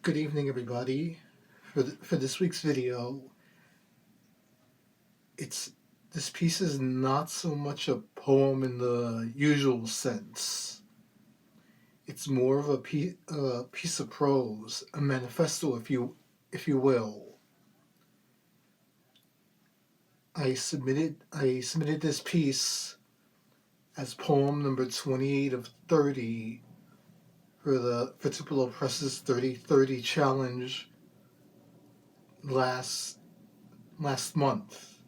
Good evening, everybody. For this week's video, it's this piece is not so much a poem in the usual sense. It's more of a piece of prose, a manifesto, if you will. I submitted this piece as poem number 28 of 30 for Tupelo Press's 30/30 challenge last month.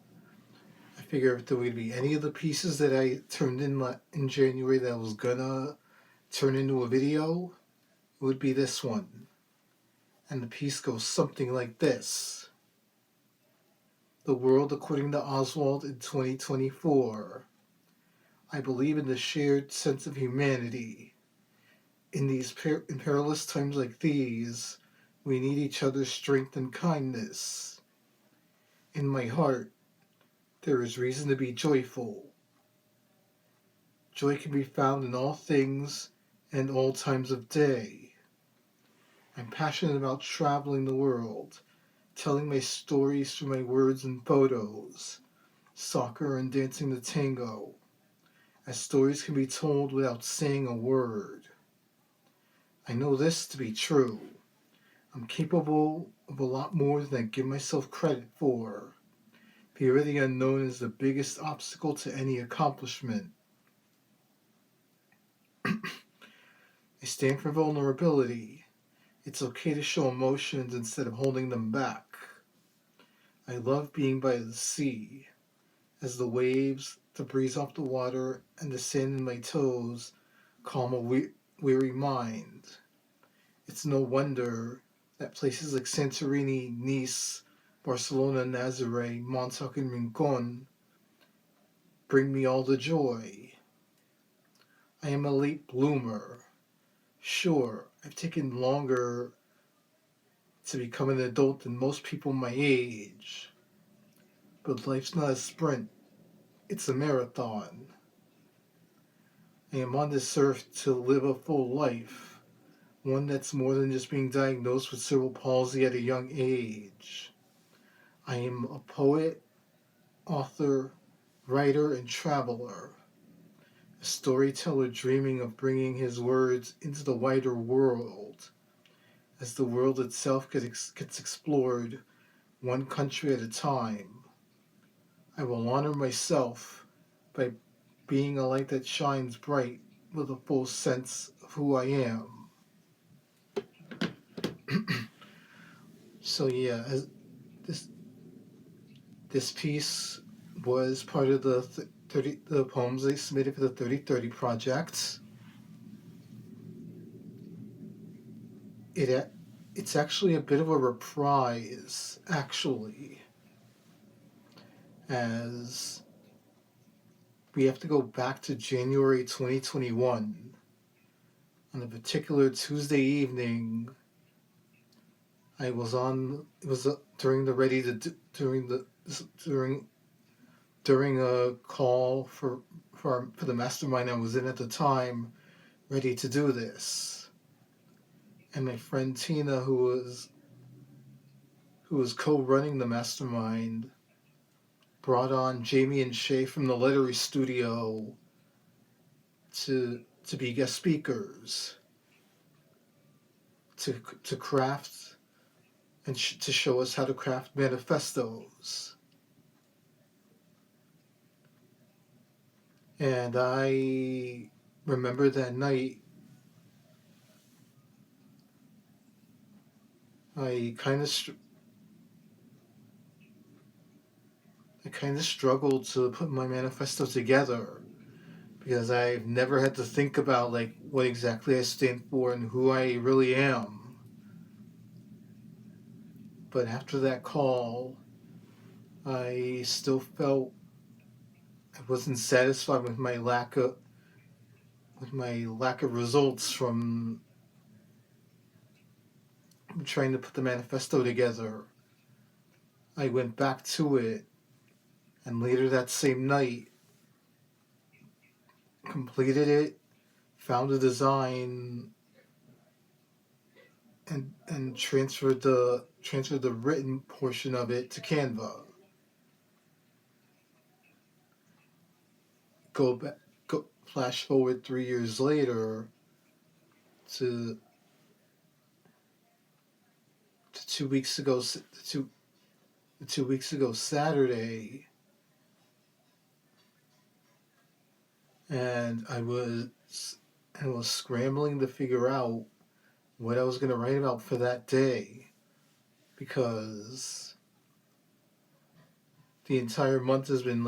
I figure if there would be any of the pieces that I turned in January that I was gonna turn into a video, it would be this one. And the piece goes something like this. The world according to Oswald in 2024. I believe in the shared sense of humanity. In these in perilous times like these, we need each other's strength and kindness. In my heart, there is reason to be joyful. Joy can be found in all things and all times of day. I'm passionate about traveling the world, telling my stories through my words and photos, soccer and dancing the tango, as stories can be told without saying a word. I know this to be true. I'm capable of a lot more than I give myself credit for. Fear of the unknown is the biggest obstacle to any accomplishment. I stand for vulnerability. It's okay to show emotions instead of holding them back. I love being by the sea, as the waves, the breeze off the water, and the sand in my toes calm a weary mind. It's no wonder that places like Santorini, Nice, Barcelona, Nazaré, Montauk, and Rincon bring me all the joy. I am a late bloomer. Sure, I've taken longer to become an adult than most people my age. But life's not a sprint, it's a marathon. I am on this earth to live a full life, one that's more than just being diagnosed with cerebral palsy at a young age. I am a poet, author, writer, and traveler, a storyteller dreaming of bringing his words into the wider world, as the world itself gets explored one country at a time. I will honor myself by being a light that shines bright with a full sense of who I am. So yeah, this piece was part of the poems I submitted for the 30/30 project. It's actually a bit of a reprise, actually, as we have to go back to January 2021. On a particular Tuesday evening, it was during a call for the mastermind I was in at the time, ready to do this. And my friend Tina, who was co-running the mastermind, brought on Jamie and Shay from the Lettery Studio to be guest speakers, to craft and to show us how to craft manifestos. And I remember that night, I kind of struggled to put my manifesto together, because I've never had to think about like what exactly I stand for and who I really am. But after that call, I still felt I wasn't satisfied with my lack of results from trying to put the manifesto together. I went back to it, and later that same night, completed it, found a design, and transferred the written portion of it to Canva. Go flash forward 3 years later to 2 weeks ago. 2 weeks ago Saturday, and I was scrambling to figure out what I was going to write about for that day, because the entire month has been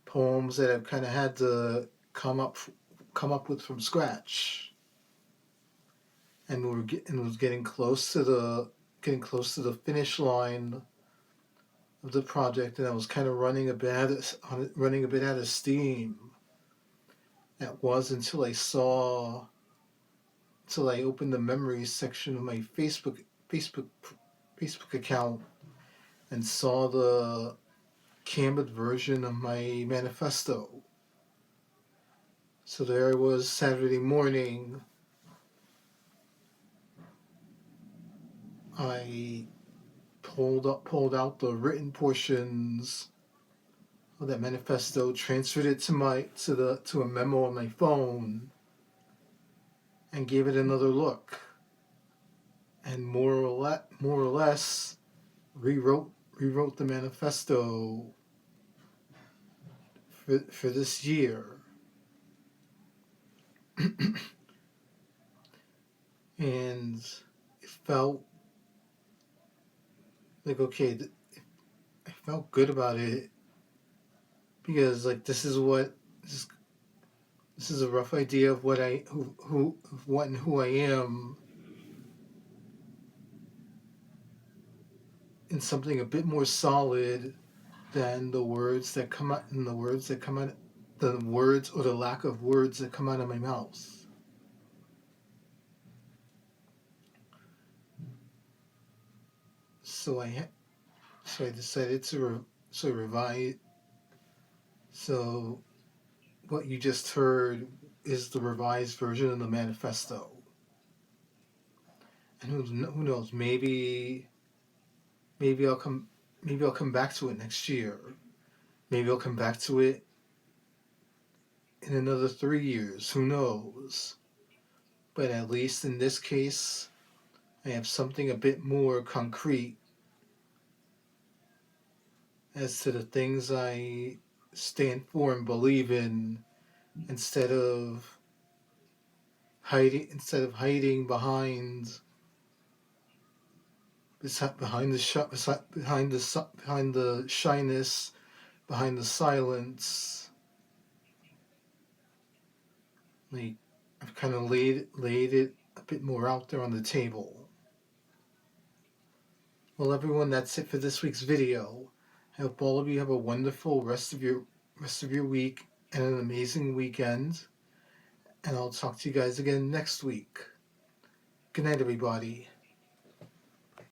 poems that I've kind of had to come up with from scratch, and was getting close to the finish line of the project, and I was kind of running a bit out of steam. That was until I opened the memories section of my Facebook account and saw the Canva version of my manifesto. So there I was Saturday morning. I pulled out the written portions of that manifesto, transferred it to a memo on my phone, and gave it another look, and more or less rewrote the manifesto for this year. And it felt like, okay, I felt good about it, because like this is a rough idea of what and who I am, in something a bit more solid than the words or the lack of words that come out of my mouth. So I decided to revise. So what you just heard is the revised version of the manifesto. And who knows? Maybe I'll come back to it next year. Maybe I'll come back to it in another 3 years. Who knows? But at least in this case, I have something a bit more concrete as to the things I stand for and believe in, instead of hiding behind the shyness, behind the silence. Like, I've kind of laid it a bit more out there on the table. Well, everyone, that's it for this week's video. I hope all of you have a wonderful rest of your week and an amazing weekend. And I'll talk to you guys again next week. Good night, everybody.